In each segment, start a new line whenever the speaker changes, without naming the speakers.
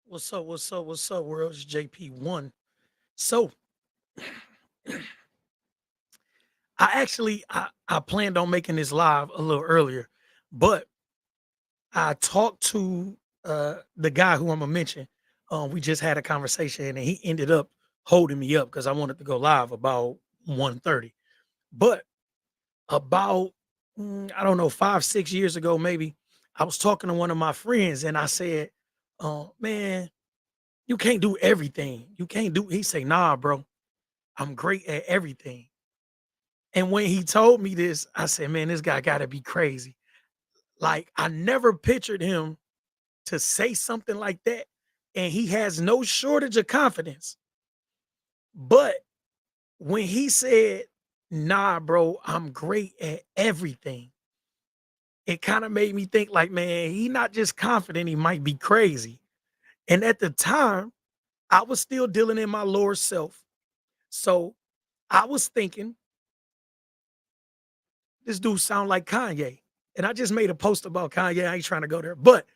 What's up? What's up? What's up, world? It's JP1. So I planned on making this live a little earlier, but I talked to the guy who I'm gonna mention. We just had a conversation and he ended up holding me up because I wanted to go live about 1:30. But about I don't know, 5, 6 years ago, maybe, I was talking to one of my friends and I said, man, you can't do everything. You can't do he say, nah, bro. I'm great at everything. And when he told me this, I said, man, this guy got to be crazy. Like, I never pictured him to say something like that. And he has no shortage of confidence. But when he said, nah, bro, I'm great at everything, it kind of made me think, like, man, he not just confident, he might be crazy. And at the time, I was still dealing in my lower self. So I was thinking, this dude sound like Kanye. And I just made a post about Kanye. I ain't trying to go there. But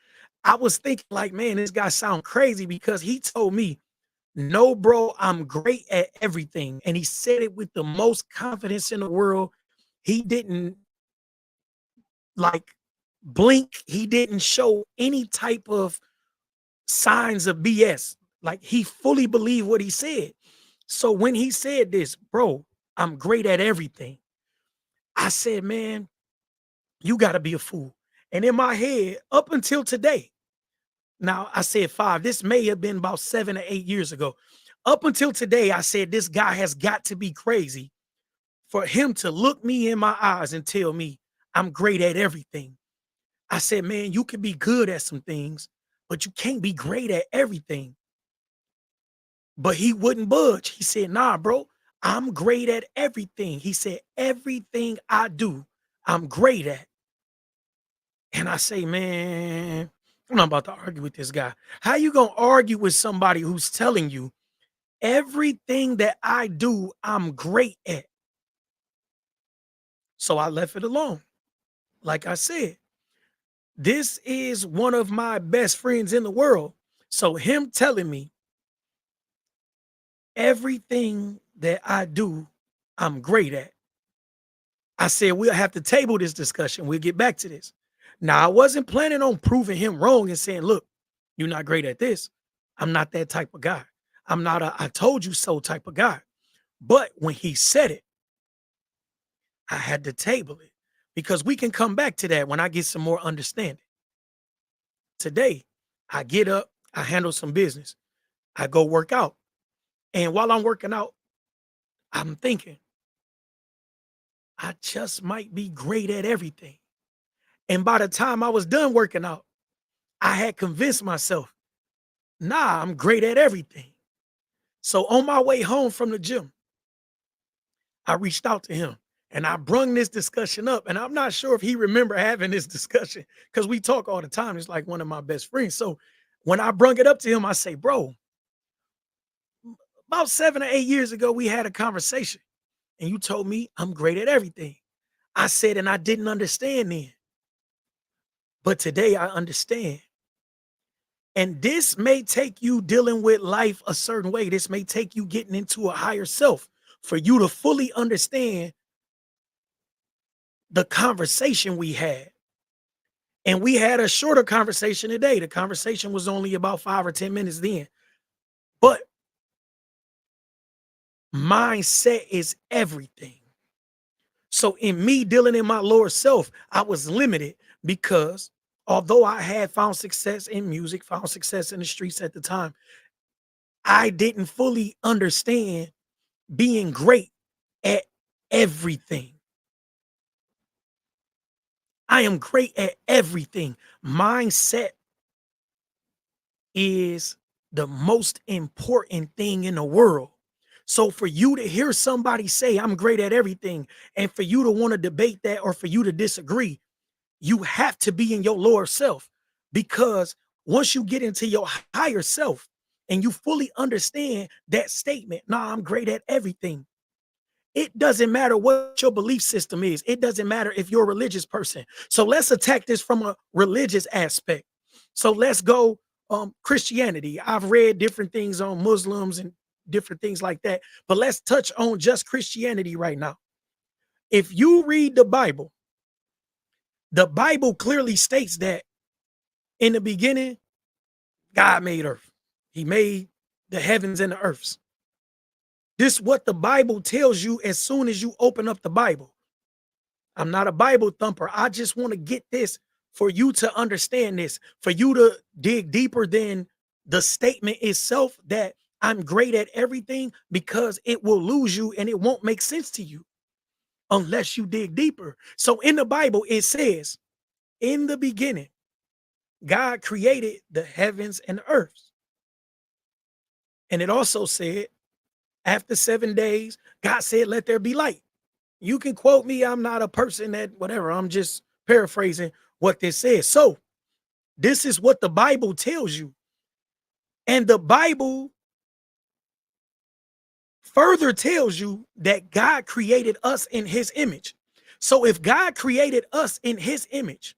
I was thinking, like, man, this guy sound crazy because he told me, no, bro, I'm great at everything. And he said it with the most confidence in the world. He didn't like blink. He didn't show any type of signs of BS. Like, he fully believed what he said. So when he said this, bro, I'm great at everything, I said, man, you got to be a fool. And in my head, up until today, now I said five, this may have been about 7 or 8 years ago. Up until today, I said, this guy has got to be crazy for him to look me in my eyes and tell me I'm great at everything. I said, man, you can be good at some things, but you can't be great at everything. But he wouldn't budge. He said, nah, bro, I'm great at everything. He said, everything I do, I'm great at. And I say, man, I'm not about to argue with this guy. How you gonna argue with somebody who's telling you everything that I do, I'm great at? So I left it alone. Like I said, this is one of my best friends in the world. So him telling me everything that I do, I'm great at. I said, we'll have to table this discussion. We'll get back to this. Now, I wasn't planning on proving him wrong and saying, look, you're not great at this. I'm not that type of guy. I'm not a I told you so type of guy. But when he said it, I had to table it because we can come back to that when I get some more understanding. Today, I get up, I handle some business, I go work out. And while I'm working out, I'm thinking, I just might be great at everything. And by the time I was done working out, I had convinced myself, nah, I'm great at everything. So on my way home from the gym, I reached out to him and I brung this discussion up. And I'm not sure if he remember having this discussion because we talk all the time. It's like one of my best friends. So when I brung it up to him, I say, bro, about 7 or 8 years ago, we had a conversation and you told me I'm great at everything. I said, and I didn't understand then. But today I understand. And this may take you dealing with life a certain way. This may take you getting into a higher self for you to fully understand the conversation we had. And we had a shorter conversation today. The conversation was only about 5 or 10 minutes then. But mindset is everything. So in me dealing in my lower self, I was limited because although I had found success in music, found success in the streets at the time, I didn't fully understand being great at everything. I am great at everything. Mindset is the most important thing in the world. So for you to hear somebody say, I'm great at everything, and for you to want to debate that or for you to disagree, you have to be in your lower self because once you get into your higher self and you fully understand that statement, nah, I'm great at everything. It doesn't matter what your belief system is. It doesn't matter if you're a religious person. So let's attack this from a religious aspect. So let's go. Christianity. I've read different things on Muslims and different things like that. But let's touch on just Christianity right now. If you read the Bible clearly states that in the beginning, God made earth. He made the heavens and the earths. This is what the Bible tells you as soon as you open up the Bible. I'm not a Bible thumper. I just want to get this for you to understand this, for you to dig deeper than the statement itself that I'm great at everything, because it will lose you and it won't make sense to you unless you dig deeper. So in the Bible, it says, in the beginning, God created the heavens and the earth. And it also said, after 7 days, God said, let there be light. You can quote me. I'm not a person that whatever. I'm just paraphrasing what this says. So this is what the Bible tells you. And the Bible further tells you that God created us in his image. So if God created us in his image,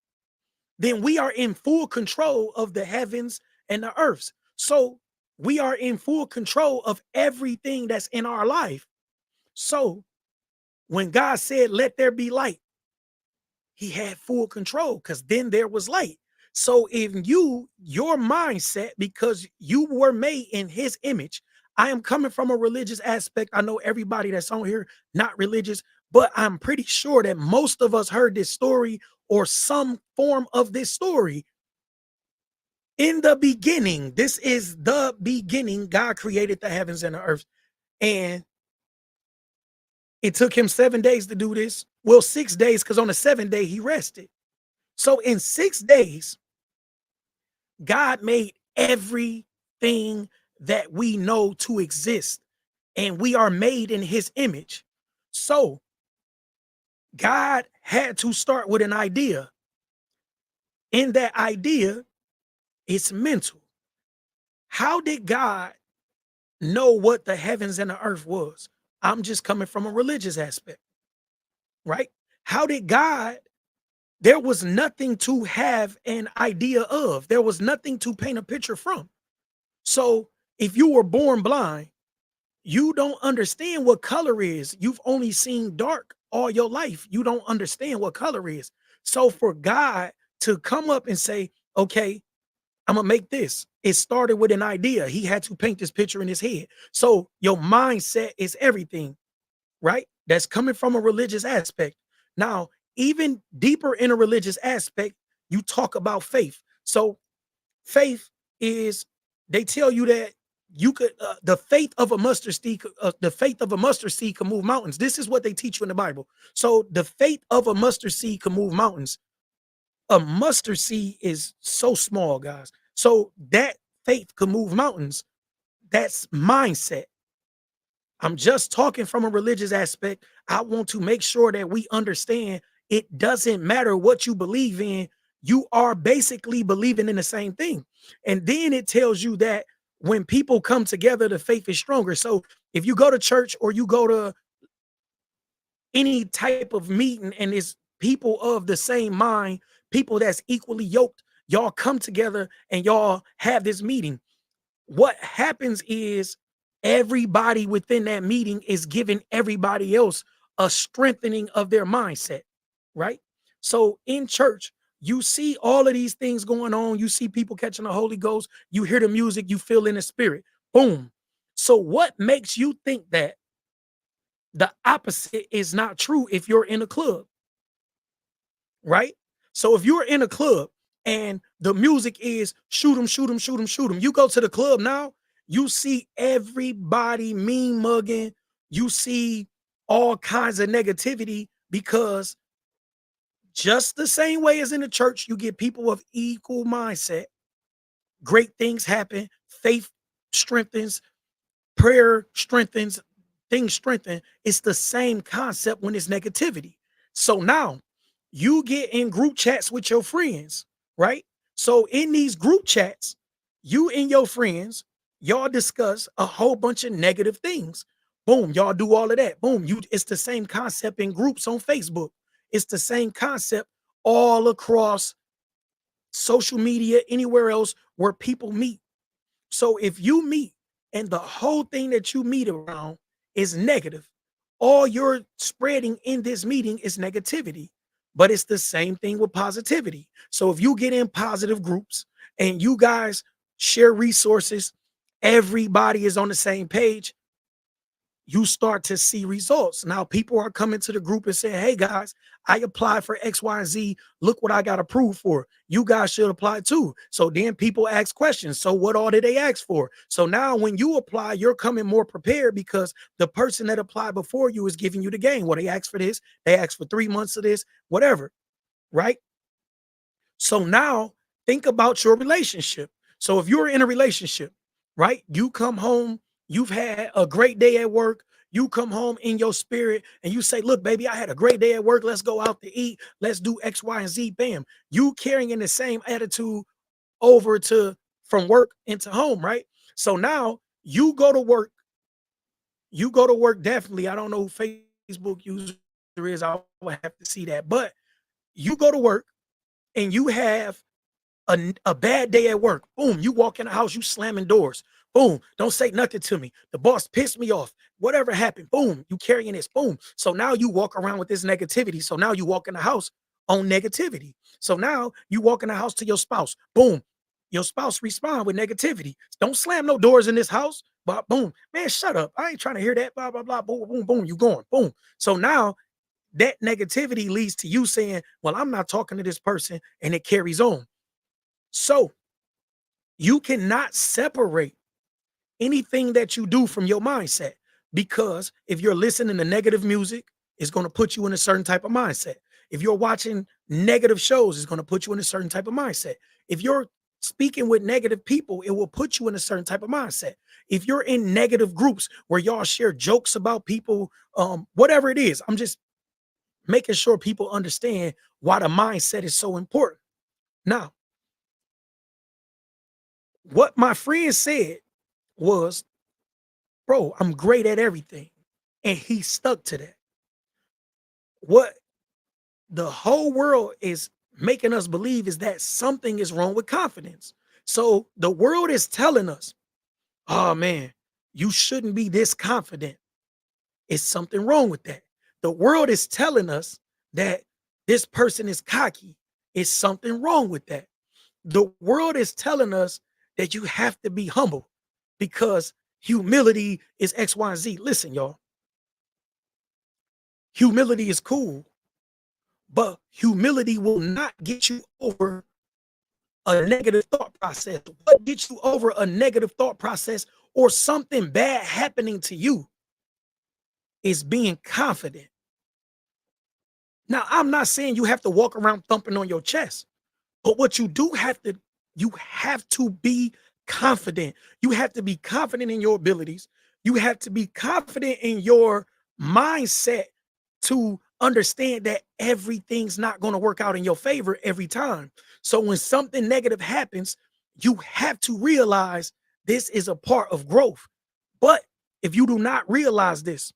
then we are in full control of the heavens and the earths. So we are in full control of everything that's in our life. So when God said, let there be light, he had full control, because then there was light. So if your mindset, because you were made in his image, I am coming from a religious aspect. I know everybody that's on here not religious, but I'm pretty sure that most of us heard this story or some form of this story. In the beginning, this is the beginning, God created the heavens and the earth. And it took him 7 days to do this. Well, 6 days, because on the seventh day he rested. So in 6 days, God made everything that we know to exist, and we are made in his image. So God had to start with an idea. In that idea, it's mental. How did God know what the heavens and the earth was? I'm just coming from a religious aspect, right? How did God? There was nothing to have an idea of. There was nothing to paint a picture from. So if you were born blind, you don't understand what color is. You've only seen dark all your life. You don't understand what color is. So for God to come up and say, okay, I'm gonna make this. It started with an idea. He had to paint this picture in his head. So your mindset is everything, right? That's coming from a religious aspect. Now, even deeper in a religious aspect, you talk about faith. So faith is, they tell you that you could the faith of a mustard seed, the faith of a mustard seed can move mountains. This is what they teach you in the Bible. So the faith of a mustard seed can move mountains. A mustard seed is so small, guys. So that faith can move mountains. That's mindset. I'm just talking from a religious aspect. I want to make sure that we understand it doesn't matter what you believe in. You are basically believing in the same thing. And then it tells you that when people come together, the faith is stronger. So if you go to church or you go to any type of meeting and it's people of the same mind, people that's equally yoked, y'all come together and y'all have this meeting. What happens is everybody within that meeting is giving everybody else a strengthening of their mindset, right? So in church, you see all of these things going on. You see people catching the Holy Ghost. You hear the music, you feel in the spirit. Boom. So what makes you think that the opposite is not true if you're in a club? Right? So if you're in a club and the music is shoot 'em, shoot 'em, shoot 'em, shoot 'em, you go to the club now, you see everybody mean mugging, you see all kinds of negativity, because just the same way as in the church, you get people of equal mindset. Great things happen, faith strengthens, prayer strengthens, things strengthen. It's the same concept when it's negativity. So now you get in group chats with your friends, right? So in these group chats, you and your friends, y'all discuss a whole bunch of negative things. Boom, y'all do all of that. Boom, it's the same concept in groups on Facebook. It's the same concept all across social media, anywhere else where people meet. So if you meet and the whole thing that you meet around is negative, all you're spreading in this meeting is negativity. But it's the same thing with positivity. So if you get in positive groups and you guys share resources, everybody is on the same page, you start to see results. Now people are coming to the group and saying, hey guys, I applied for X, Y, and Z. Look what I got approved for. You guys should apply too. So then people ask questions. So what all did they ask for? So now when you apply, you're coming more prepared because the person that applied before you is giving you the game. Well, they asked for this, they asked for 3 months of this, whatever, right? So now think about your relationship. So if you're in a relationship, right? You come home, you've had a great day at work. You come home in your spirit and you say, look, baby, I had a great day at work. Let's go out to eat. Let's do X, Y, and Z. Bam. You carrying the same attitude over to from work into home, right? So now you go to work. You go to work definitely. I don't know who Facebook user is. I would have to see that. But you go to work and you have a bad day at work. Boom, you walk in the house, you slamming doors. Boom, don't say nothing to me. The boss pissed me off. Whatever happened, boom, you carrying this, boom. So now you walk around with this negativity. So now you walk in the house on negativity. So now you walk in the house to your spouse. Boom, your spouse respond with negativity. Don't slam no doors in this house. But boom, man, shut up. I ain't trying to hear that. Blah, blah, blah. Boom, boom, boom. You going, boom. So now that negativity leads to you saying, well, I'm not talking to this person, and it carries on. So you cannot separate anything that you do from your mindset, because if you're listening to negative music, it's going to put you in a certain type of mindset. If you're watching negative shows, it's going to put you in a certain type of mindset. If you're speaking with negative people, it will put you in a certain type of mindset. If you're in negative groups where y'all share jokes about people, whatever it is, I'm just making sure people understand why the mindset is so important. Now, what my friend said was, bro, I'm great at everything. And he stuck to that. What the whole world is making us believe is that something is wrong with confidence. So the world is telling us, oh man, you shouldn't be this confident. It's something wrong with that. The world is telling us that this person is cocky. It's something wrong with that. The world is telling us that you have to be humble because humility is X, Y, and Z. Listen, y'all. Humility is cool, but humility will not get you over a negative thought process. What gets you over a negative thought process or something bad happening to you is being confident. Now, I'm not saying you have to walk around thumping on your chest. But what you have to be confident. You have to be confident in your abilities. You have to be confident in your mindset to understand that everything's not going to work out in your favor every time. So when something negative happens, you have to realize this is a part of growth. But if you do not realize this,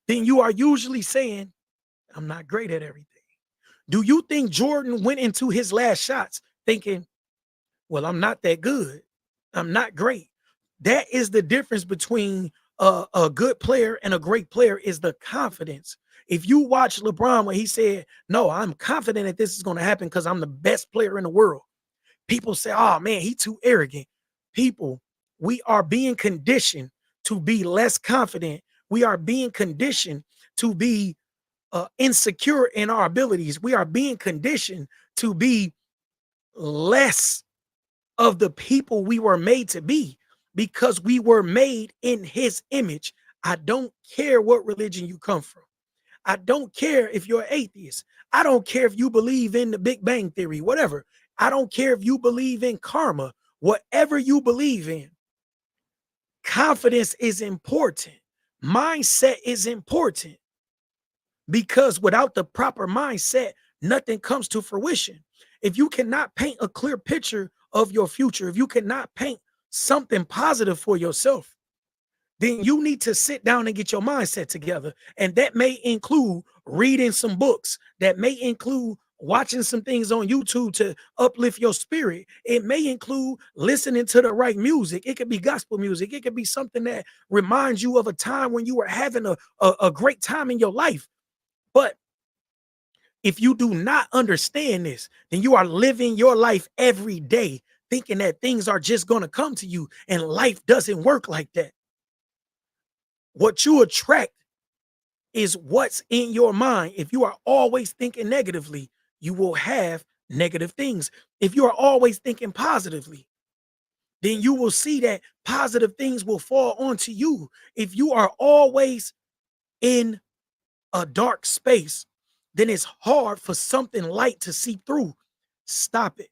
then you are usually saying, I'm not great at everything. Do you think Jordan went into his last shots thinking, well, I'm not that good. I'm not great. That is the difference between a good player and a great player, is the confidence. If you watch LeBron when he said, no, I'm confident that this is going to happen because I'm the best player in the world. People say, oh man, he's too arrogant. People, we are being conditioned to be less confident. We are being conditioned to be insecure in our abilities. We are being conditioned to be less of the people we were made to be because we were made in his image. I don't care what religion you come from. I don't care if you're atheist. I don't care if you believe in the Big Bang Theory, whatever. I don't care if you believe in karma, whatever you believe in. Confidence is important. Mindset is important. Because without the proper mindset, nothing comes to fruition. If you cannot paint a clear picture of your future, if you cannot paint something positive for yourself, then you need to sit down and get your mindset together. And that may include reading some books, that may include watching some things on YouTube to uplift your spirit. It may include listening to the right music. It could be gospel music. It could be something that reminds you of a time when you were having a great time in your life. But if you do not understand this, then you are living your life every day thinking that things are just going to come to you, and life doesn't work like that. What you attract is what's in your mind. If you are always thinking negatively, you will have negative things. If you are always thinking positively, then you will see that positive things will fall onto you. If you are always in a dark space, then it's hard for something light to seep through. Stop it.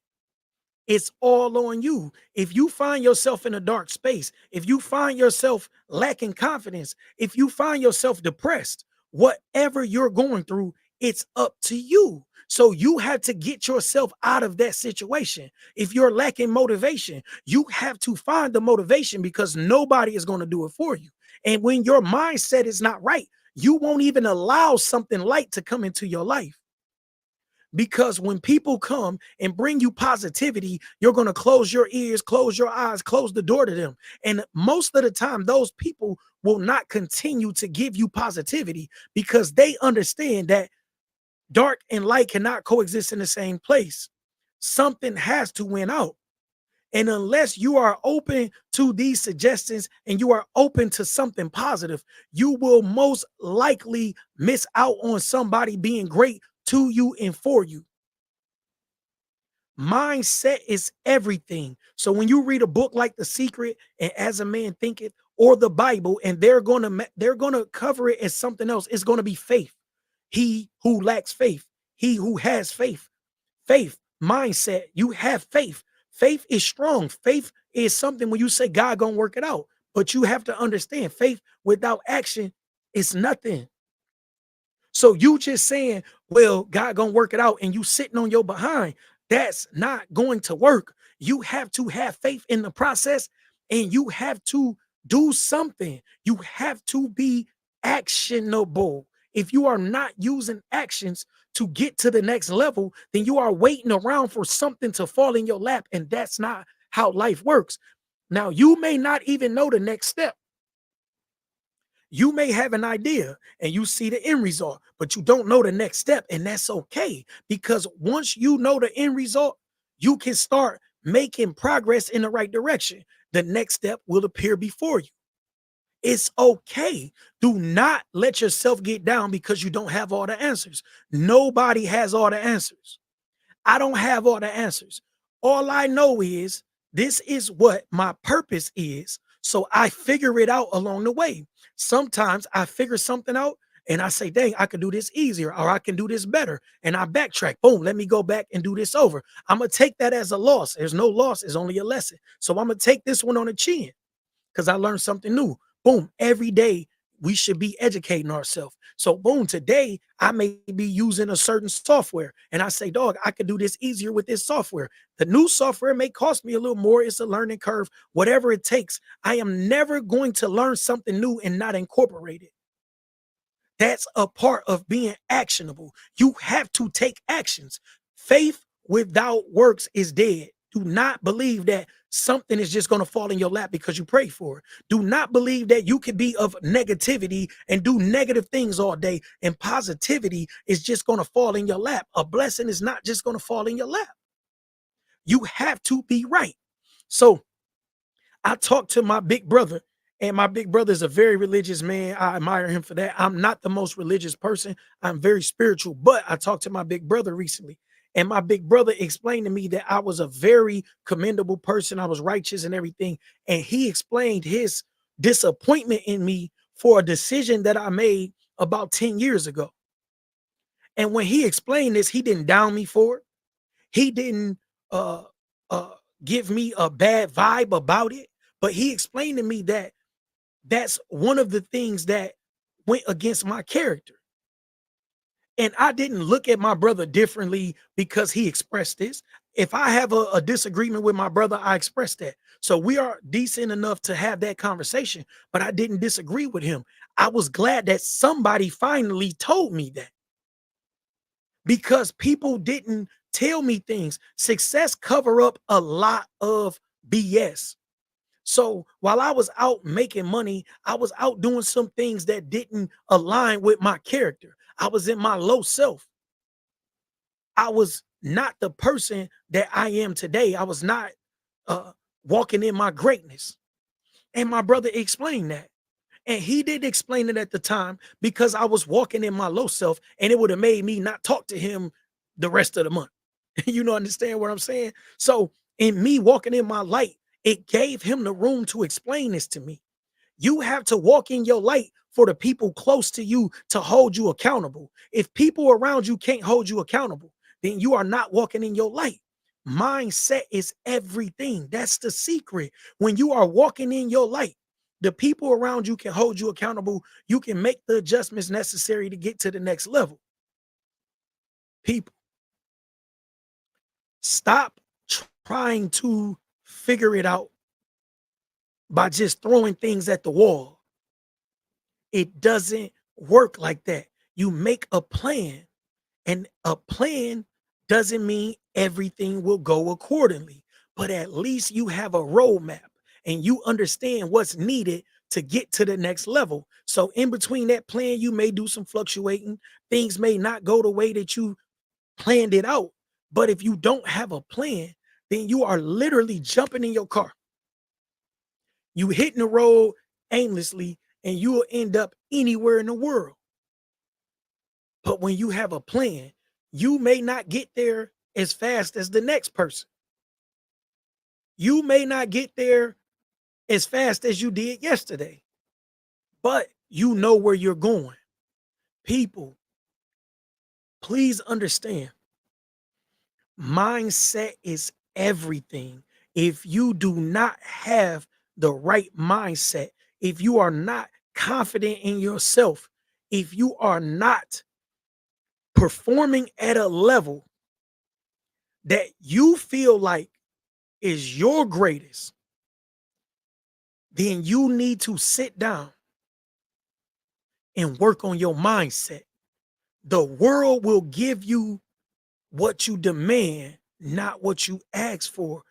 It's all on you. If you find yourself in a dark space, if you find yourself lacking confidence, if you find yourself depressed, whatever you're going through, it's up to you. So you have to get yourself out of that situation. If you're lacking motivation, you have to find the motivation because nobody is going to do it for you. And when your mindset is not right, you won't even allow something light to come into your life. Because when people come and bring you positivity, you're going to close your ears, close your eyes, close the door to them. And most of the time, those people will not continue to give you positivity because they understand that dark and light cannot coexist in the same place. Something has to win out. And unless you are open to these suggestions and you are open to something positive, you will most likely miss out on somebody being great to you and for you. Mindset is everything. So when you read a book like The Secret and As a Man Thinketh or the Bible, and they're gonna cover it as something else, it's gonna be faith. He who lacks faith, he who has faith. Faith, mindset, you have faith. Faith is strong. Faith is something when you say God gonna work it out. But you have to understand faith without action is nothing. So you just saying, well, God gonna work it out, and you sitting on your behind, that's not going to work. You have to have faith in the process and you have to do something. You have to be actionable. If you are not using actions to get to the next level, then you are waiting around for something to fall in your lap, and that's not how life works. Now, you may not even know the next step. You may have an idea and you see the end result, but you don't know the next step. And that's okay because once you know the end result, you can start making progress in the right direction. The next step will appear before you. It's okay. Do not let yourself get down because you don't have all the answers. Nobody has all the answers. I don't have all the answers. All I know is this is what my purpose is. So I figure it out along the way. Sometimes I figure something out and I say, dang, I could do this easier or I can do this better. And I backtrack. Boom, let me go back and do this over. I'm going to take that as a loss. There's no loss, it's only a lesson. So I'm going to take this one on the chin because I learned something new. Boom, every day we should be educating ourselves. So, boom, today I may be using a certain software and I say, dog, I could do this easier with this software. The new software may cost me a little more. It's a learning curve, whatever it takes. I am never going to learn something new and not incorporate it. That's a part of being actionable. You have to take actions. Faith without works is dead. Do not believe that something is just going to fall in your lap because you pray for it. Do not believe that you could be of negativity and do negative things all day and positivity is just going to fall in your lap. A blessing is not just going to fall in your lap. You have to be right. So I talked to my big brother, and my big brother is a very religious man. I admire him for that. I'm not the most religious person. I'm very spiritual, but I talked to my big brother recently, and my big brother explained to me that I was a very commendable person. I was righteous and everything. And he explained his disappointment in me for a decision that I made about 10 years ago. And when he explained this, he didn't down me for it. He didn't uh uh give me a bad vibe about it, but he explained to me that that's one of the things that went against my character. And I didn't look at my brother differently because he expressed this. If I have a disagreement with my brother, I express that. So we are decent enough to have that conversation, but I didn't disagree with him. I was glad that somebody finally told me that. because people didn't tell me things. Success cover up a lot of BS. So while I was out making money, I was out doing some things that didn't align with my character. I was in my low self. I was not the person that I am today. I was not uh, walking in my greatness. And my brother explained that. And he didn't explain it at the time because I was walking in my low self and it would have made me not talk to him the rest of the month. You know, understand what I'm saying? So, in me walking in my light, it gave him the room to explain this to me. You have to walk in your light for the people close to you to hold you accountable. If people around you can't hold you accountable, then you are not walking in your light. Mindset is everything. That's the secret. When you are walking in your light, the people around you can hold you accountable. You can make the adjustments necessary to get to the next level. People, stop trying to figure it out by just throwing things at the wall. It doesn't work like that. You make a plan, and a plan doesn't mean everything will go accordingly, but at least you have a roadmap and you understand what's needed to get to the next level. So, in between that plan, you may do some fluctuating. Things may not go the way that you planned it out. But if you don't have a plan, then you are literally jumping in your car. You hitting the road aimlessly and you will end up anywhere in the world. But when you have a plan, you may not get there as fast as the next person. You may not get there as fast as you did yesterday, but you know where you're going. People, please understand, mindset is everything. If you do not have the right mindset, if you are not confident in yourself, if you are not performing at a level that you feel like is your greatest, then you need to sit down and work on your mindset. The world will give you what you demand, not what you ask for.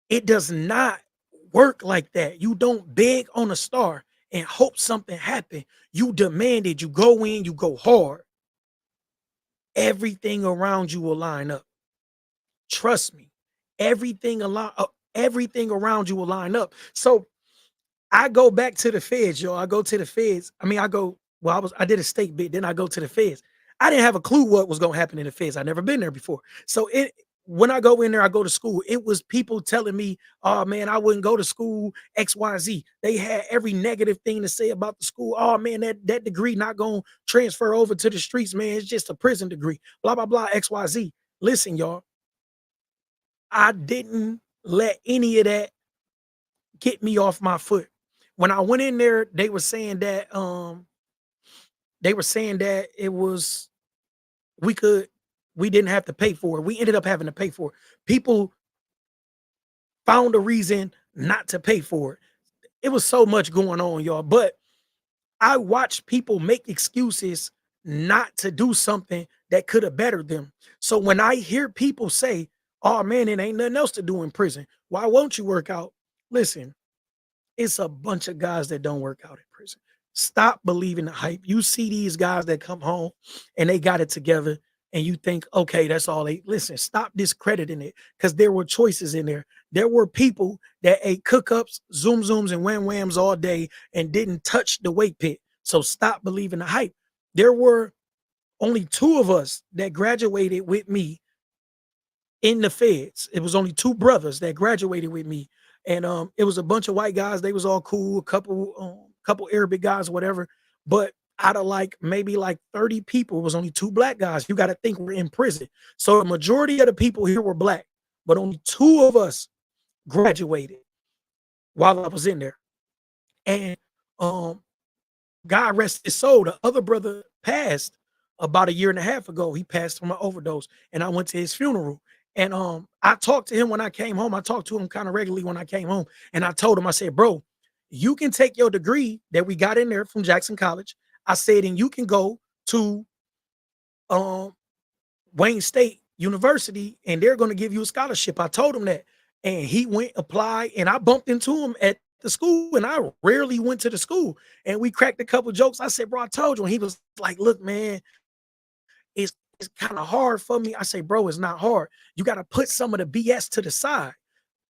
It does not work like that. You don't beg on a star and hope something happen. You demand it. You go in, you go hard. Everything around you will line up. Trust me. Everything around you will line up. So I go back to the feds, yo. I go to the feds. I mean, I did a state bid, then I go to the feds. I didn't have a clue what was gonna happen in the feds. I never been there before. So when I go in there, I go to school. It was people telling me, oh man, I wouldn't go to school, XYZ. They had every negative thing to say about the school. Oh man, that degree not gonna transfer over to the streets, man. It's just a prison degree. Blah, blah, blah, XYZ. Listen, y'all, I didn't let any of that get me off my foot. When I went in there, they were saying that it was we could we didn't have to pay for it. We ended up having to pay for it. People found a reason not to pay for it. It was so much going on, y'all. But I watched people make excuses not to do something that could have bettered them. So when I hear people say, oh man, it ain't nothing else to do in prison, why won't you work out? Listen, it's a bunch of guys that don't work out in prison. Stop believing the hype. You see these guys that come home and they got it together, and you think, okay, that's all they listen. Stop discrediting it because there were choices in there. There were people that ate cook-ups, zoom zooms, and wham whams all day and didn't touch the weight pit. So stop believing the hype. There were only two of us that graduated with me in the feds. It was only two brothers that graduated with me, and it was a bunch of white guys. They was all cool, a couple Arabic guys, whatever. But out of like maybe like 30 people, it was only two black guys. You got to think we're in prison, so the majority of the people here were black, but only two of us graduated while I was in there. And um, God rest his soul. The other brother passed about a year and a half ago. He passed from an overdose, and I went to his funeral. And I talked to him when I came home. I talked to him kind of regularly when I came home, and I told him, I said, "Bro, you can take your degree that we got in there from Jackson College." I said, "And you can go to Wayne State University, and they're going to give you a scholarship. I told him that. And he went, applied, and I bumped into him at the school, and I rarely went to the school. And we cracked a couple jokes. I said, bro, I told you. And he was like, look, man, it's kind of hard for me. I say, bro, it's not hard. You got to put some of the BS to the side.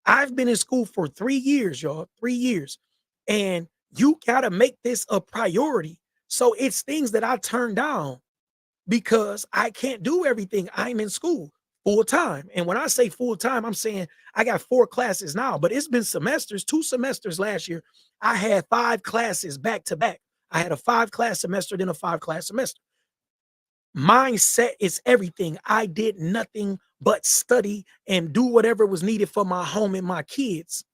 I've been in school for 3 years, y'all, 3 years. And you got to make this a priority. So it's things that I turn down because I can't do everything. I'm in school full time. And when I say full time, I'm saying I got 4 classes now, but it's been semesters, 2 semesters last year. I had 5 classes back to back. I had a 5 class semester, then a 5 class semester. Mindset is everything. I did nothing but study and do whatever was needed for my home and my kids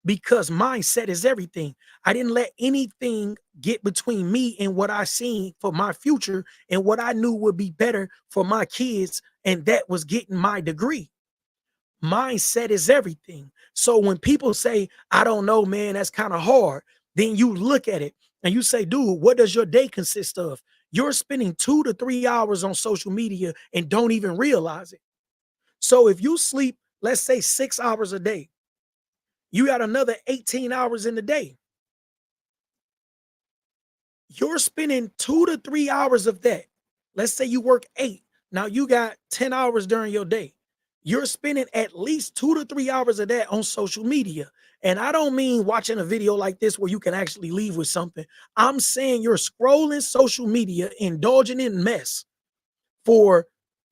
because mindset is everything. I didn't let anything get between me and what I seen for my future and what I knew would be better for my kids, and that was getting my degree. Mindset is everything. So when people say, I don't know, man, that's kind of hard, then you look at it and you say, dude, what does your day consist of? You're spending 2 to 3 hours on social media and don't even realize it. So if you sleep, let's say 6 hours a day, you got another 18 hours in the day. You're spending 2 to 3 hours of that. Let's say you work 8. Now you got 10 hours during your day. You're spending at least 2 to 3 hours of that on social media. And I don't mean watching a video like this where you can actually leave with something. I'm saying you're scrolling social media, indulging in mess for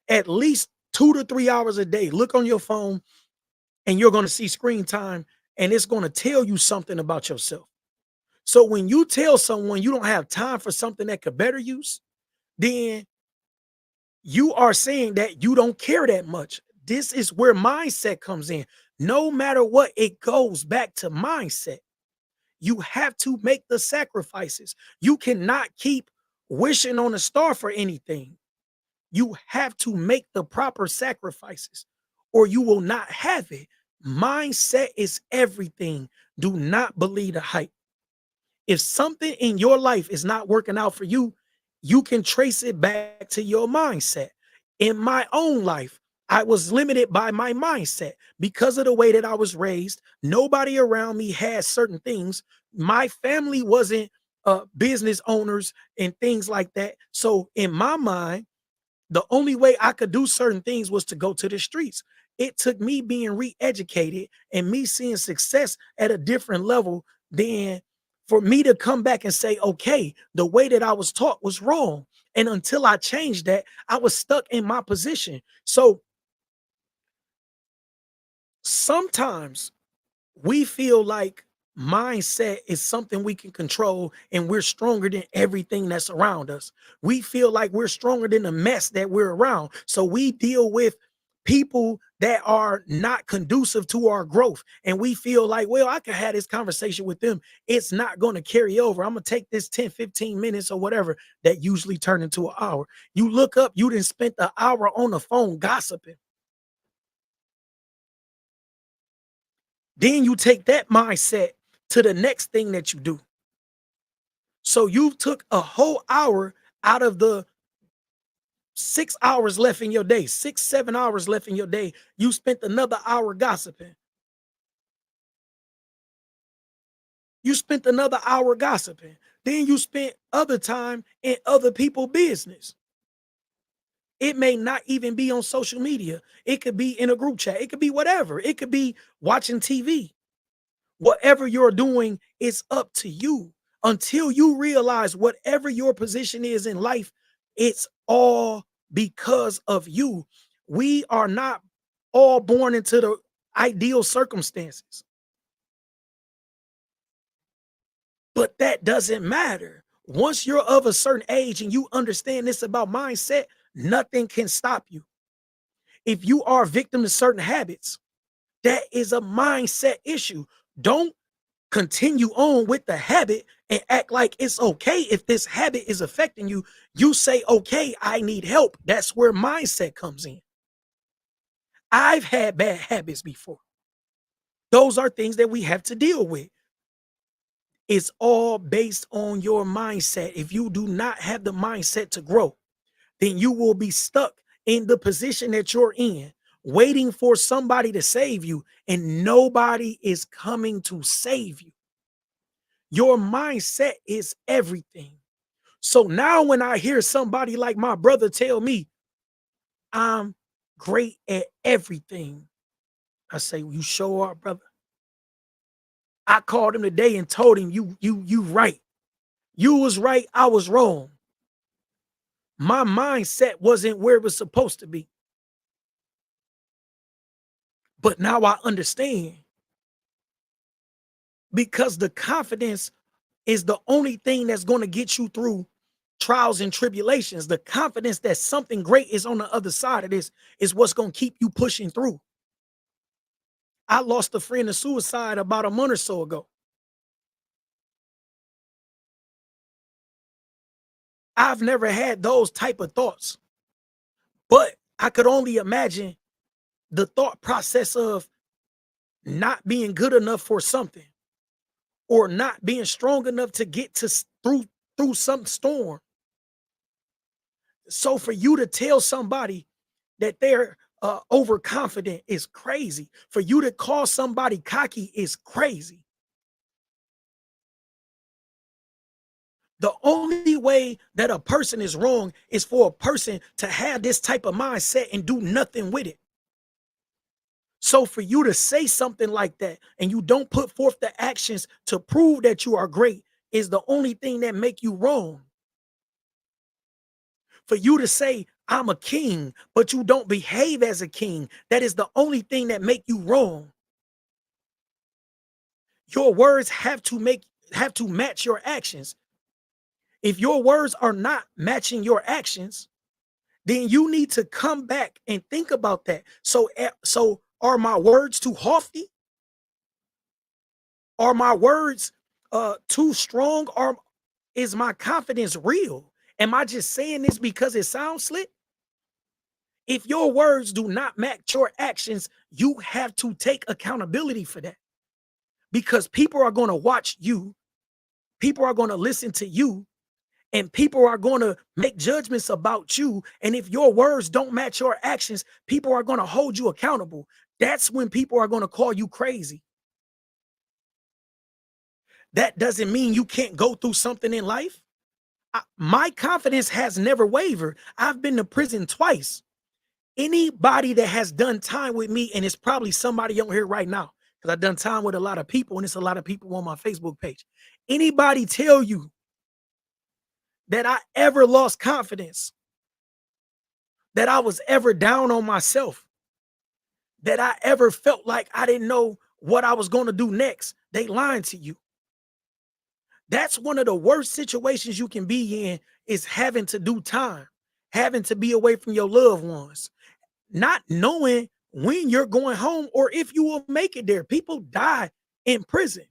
at least 2 to 3 hours a day. Look on your phone and you're going to see screen time, and it's going to tell you something about yourself. So when you tell someone you don't have time for something that could better you, then you are saying that you don't care that much. This is where mindset comes in. No matter what, it goes back to mindset. You have to make the sacrifices. You cannot keep wishing on a star for anything. You have to make the proper sacrifices or you will not have it. Mindset is everything. Do not believe the hype. If something in your life is not working out for you, you can trace it back to your mindset. In my own life, I was limited by my mindset because of the way that I was raised. Nobody around me had certain things. My family wasn't business owners and things like that. So in my mind, the only way I could do certain things was to go to the streets. It took me being re-educated and me seeing success at a different level than for me to come back and say, okay, the way that I was taught was wrong. And until I changed that, I was stuck in my position. So sometimes we feel like mindset is something we can control and we're stronger than everything that's around us. We feel like we're stronger than the mess that we're around. So we deal with people that are not conducive to our growth. And we feel like, well, I can have this conversation with them. It's not going to carry over. I'm going to take this 10, 15 minutes or whatever that usually turn into an hour. You look up, you didn't spend the hour on the phone gossiping. Then you take that mindset to the next thing that you do. So you took a whole hour out of the 6 hours left in your day, 6, 7 hours left in your day. You spent another hour gossiping. You spent another hour gossiping. Then you spent other time in other people's business. It may not even be on social media. It could be in a group chat. It could be whatever. It could be watching TV. Whatever you're doing is up to you until you realize whatever your position is in life, it's all because of you. We are not all born into the ideal circumstances, but that doesn't matter. Once you're of a certain age and you understand this about mindset, nothing can stop you. If you are a victim to certain habits, that is a mindset issue. Don't continue on with the habit and act like it's okay if this habit is affecting you. You say, okay, I need help. That's where mindset comes in. I've had bad habits before. Those are things that we have to deal with. It's all based on your mindset. If you do not have the mindset to grow, then you will be stuck in the position that you're in, waiting for somebody to save you, and nobody is coming to save you. Your mindset is everything. So now when I hear somebody like my brother tell me, I'm great at everything, I say, "You sure are, brother." I called him today and told him, you right. You was right, I was wrong. My mindset wasn't where it was supposed to be. But now I understand, because the confidence is the only thing that's going to get you through trials and tribulations. The confidence that something great is on the other side of this is what's going to keep you pushing through. I lost a friend to suicide about a month or so ago. I've never had those type of thoughts, but I could only imagine the thought process of not being good enough for something, or not being strong enough to get through some storm. So for you to tell somebody that they're overconfident is crazy. For you to call somebody cocky is crazy. The only way that a person is wrong is for a person to have this type of mindset and do nothing with it. So for you to say something like that and you don't put forth the actions to prove that you are great is the only thing that make you wrong. For you to say, I'm a king, but you don't behave as a king, that is the only thing that make you wrong. Your words have to match your actions. If your words are not matching your actions, then you need to come back and think about that. So are my words too haughty? Are my words too strong? Or is my confidence real? Am I just saying this because it sounds slick? If your words do not match your actions, you have to take accountability for that, because people are going to watch you, people are going to listen to you, and people are going to make judgments about you. And if your words don't match your actions, people are going to hold you accountable. That's when people are going to call you crazy. That doesn't mean you can't go through something in life. My confidence has never wavered. I've been to prison twice. Anybody that has done time with me, and it's probably somebody on here right now, because I've done time with a lot of people, and it's a lot of people on my Facebook page. Anybody tell you that I ever lost confidence, that I was ever down on myself, that I ever felt like I didn't know what I was going to do next, they lying to you. That's one of the worst situations you can be in, is having to do time, having to be away from your loved ones, not knowing when you're going home or if you will make it there. People die in prison.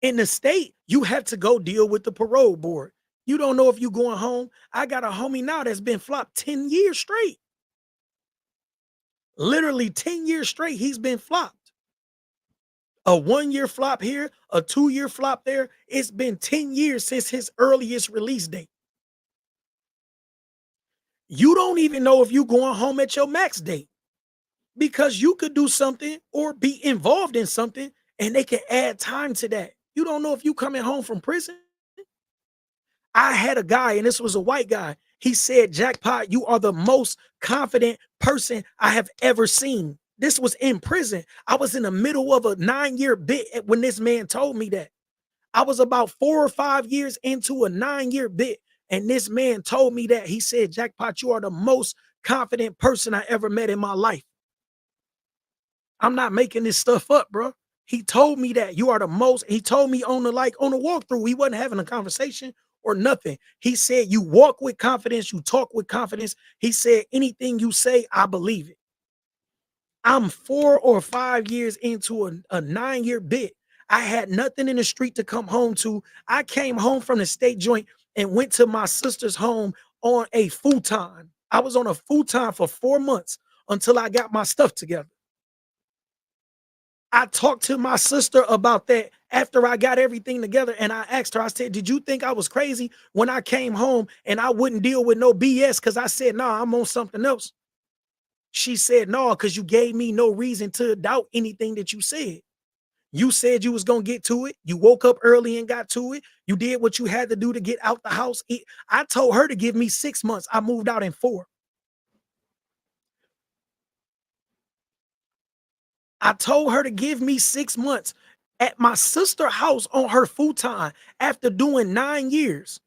In the state, you have to go deal with the parole board. You don't know if you're going home. I got a homie now that's been flopped 10 years straight. Literally 10 years straight, he's been flopped. A 1 year flop here, a 2 year flop there. It's been 10 years since his earliest release date. You don't even know if you're going home at your max date, because you could do something or be involved in something and they can add time to that. You don't know if you coming home from prison. I had a guy, and this was a white guy. He said, "Jackpot, you are the most confident person I have ever seen." This was in prison. I was in the middle of a 9 year bit when this man told me that. I was about 4 or 5 years into a 9 year bit, and this man told me that. He said, "Jackpot, you are the most confident person I ever met in my life." I'm not making this stuff up, bro. He told me that. You are the most. He told me on the walkthrough. He wasn't having a conversation or nothing. He said, "You walk with confidence, you talk with confidence." He said, "Anything you say, I believe it." I'm 4 or 5 years into a 9 year bit. I had nothing in the street to come home to. I came home from the state joint and went to my sister's home on a futon. I was on a futon for 4 months until I got my stuff together. I talked to my sister about that after I got everything together, and I asked her, I said, "Did you think I was crazy when I came home and I wouldn't deal with no BS because I said, nah, I'm on something else?" She said, "No, because you gave me no reason to doubt anything that you said. You said you was gonna get to it. You woke up early and got to it. You did what you had to do to get out the house." I told her to give me 6 months. I moved out in 4. I told her to give me 6 months at my sister house on her futon after doing 9 years.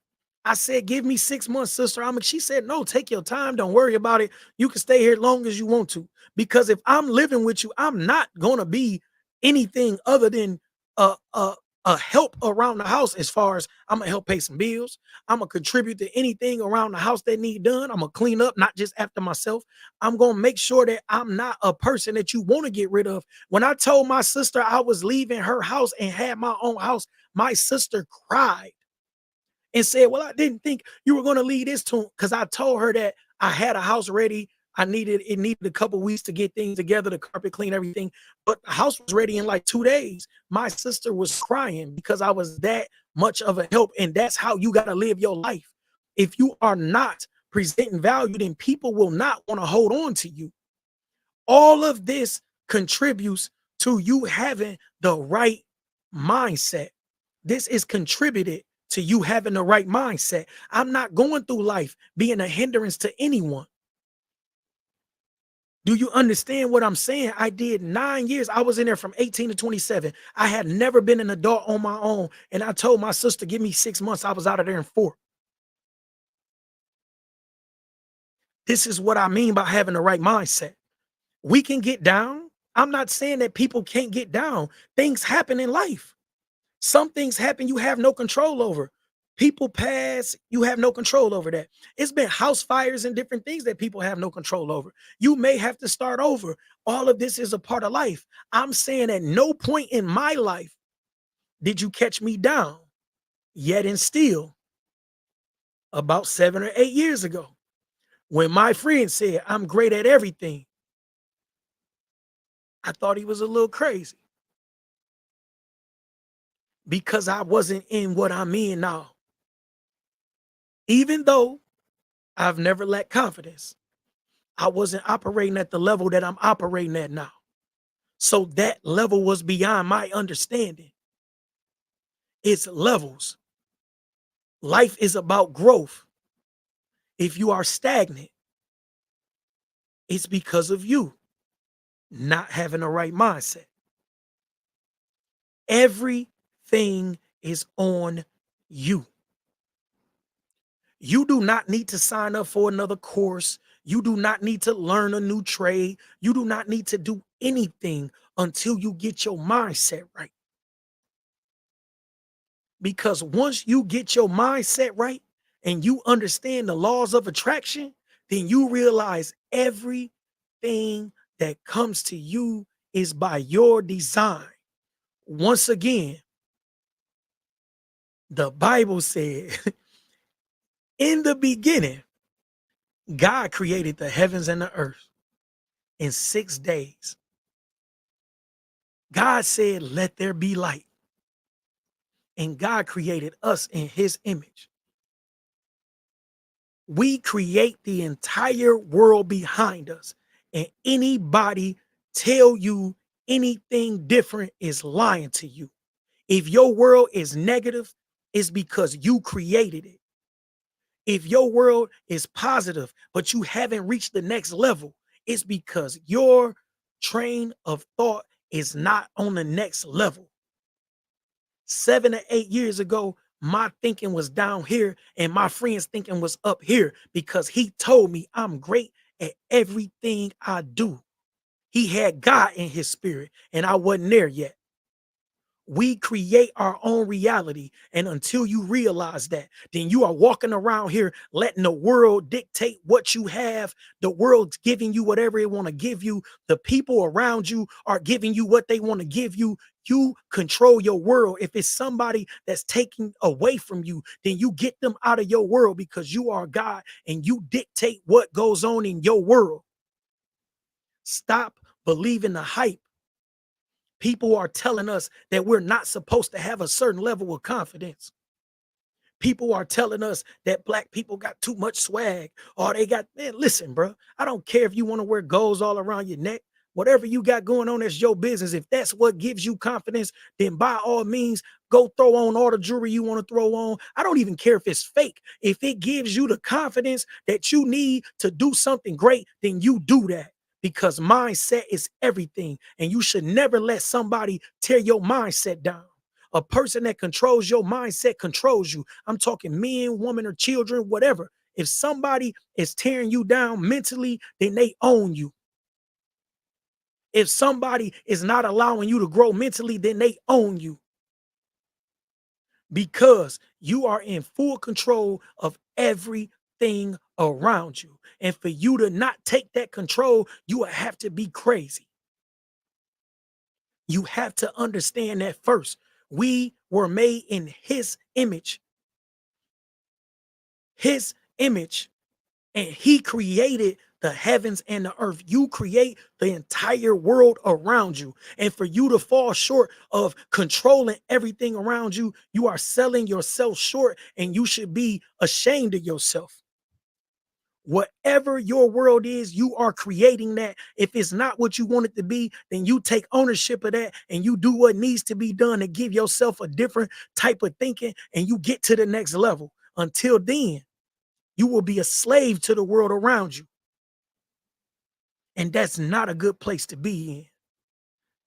I said, "Give me 6 months, sister." She said, "No, take your time. Don't worry about it. You can stay here long as you want to. Because if I'm living with you, I'm not gonna be anything other than a a, a help around the house. As far as I'm gonna help pay some bills, I'm gonna contribute to anything around the house that need done. I'm gonna clean up, not just after myself. I'm gonna make sure that I'm not a person that you want to get rid of." When I told my sister I was leaving her house and had my own house, my sister cried and said, "Well, I didn't think you were going to leave this to," because I told her that I had a house ready. It needed a couple weeks to get things together, the carpet clean, everything. But the house was ready in like 2 days. My sister was crying because I was that much of a help. And that's how you got to live your life. If you are not presenting value, then people will not want to hold on to you. All of this contributes to you having the right mindset. This is contributed to you having the right mindset. I'm not going through life being a hindrance to anyone. Do you understand what I'm saying? I did 9 years. I was in there from 18 to 27. I had never been an adult on my own. And I told my sister, "Give me 6 months." I was out of there in 4. This is what I mean by having the right mindset. We can get down. I'm not saying that people can't get down. Things happen in life. Some things happen you have no control over. People pass, you have no control over that. It's been house fires and different things that people have no control over. You may have to start over. All of this is a part of life. I'm saying at no point in my life did you catch me down. Yet and still, about 7 or 8 years ago, when my friend said I'm great at everything, I thought he was a little crazy because I wasn't in what I'm in now. Even though I've never lacked confidence, I wasn't operating at the level that I'm operating at now. So that level was beyond my understanding. It's levels. Life is about growth. If you are stagnant, it's because of you not having the right mindset. Everything is on you. You do not need to sign up for another course. You do not need to learn a new trade. You do not need to do anything until you get your mindset right. Because once you get your mindset right and you understand the laws of attraction, then you realize everything that comes to you is by your design. Once again, the Bible said, in the beginning, God created the heavens and the earth in 6 days. God said, "Let there be light." And God created us in his image. We create the entire world behind us. And anybody tell you anything different is lying to you. If your world is negative, it's because you created it. If your world is positive, but you haven't reached the next level, it's because your train of thought is not on the next level. 7 or 8 years ago, my thinking was down here and my friend's thinking was up here because he told me I'm great at everything I do. He had God in his spirit and I wasn't there yet. We create our own reality. And until you realize that, then you are walking around here letting the world dictate what you have. The world's giving you whatever it want to give you. The people around you are giving you what they want to give you. You control your world. If it's somebody that's taking away from you, then you get them out of your world because you are God and you dictate what goes on in your world. Stop believing the hype People are telling us that we're not supposed to have a certain level of confidence. People are telling us that black people got too much swag or they got, man, listen, bro. I don't care if you want to wear golds all around your neck. Whatever you got going on, that's your business. If that's what gives you confidence, then by all means, go throw on all the jewelry you want to throw on. I don't even care if it's fake. If it gives you the confidence that you need to do something great, then you do that because mindset is everything. And you should never let somebody tear your mindset down. A person that controls your mindset controls you. I'm talking men, woman, or children, whatever. If somebody is tearing you down mentally, then they own you. If somebody is not allowing you to grow mentally, then they own you because you are in full control of everything around you. And for you to not take that control, you will have to be crazy. You have to understand that first. We were made in his image. His image, and he created the heavens and the earth. You create the entire world around you. And for you to fall short of controlling everything around you, you are selling yourself short and you should be ashamed of yourself. Whatever your world is, you are creating that. If it's not what you want it to be, then you take ownership of that and you do what needs to be done to give yourself a different type of thinking and you get to the next level. Until then, you will be a slave to the world around you. And that's not a good place to be in.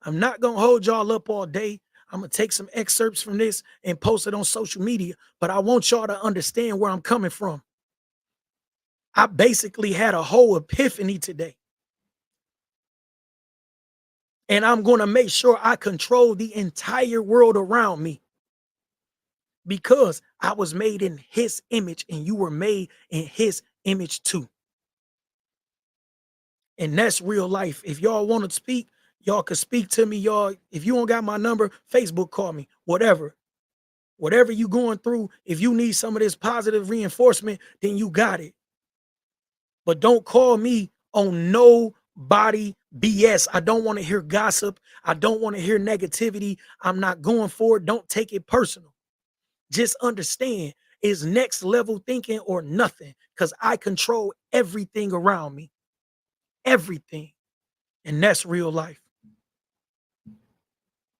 I'm not going to hold y'all up all day. I'm going to take some excerpts from this and post it on social media, but I want y'all to understand where I'm coming from. I basically had a whole epiphany today. And I'm going to make sure I control the entire world around me because I was made in his image and you were made in his image too. And that's real life. If y'all want to speak, y'all can speak to me. Y'all, if you don't got my number, Facebook call me, whatever. Whatever you going through, if you need some of this positive reinforcement, then you got it. But don't call me on nobody BS. I don't want to hear gossip. I don't want to hear negativity. I'm not going for it. Don't take it personal. Just understand it's next level thinking or nothing because I control everything around me. Everything. And that's real life.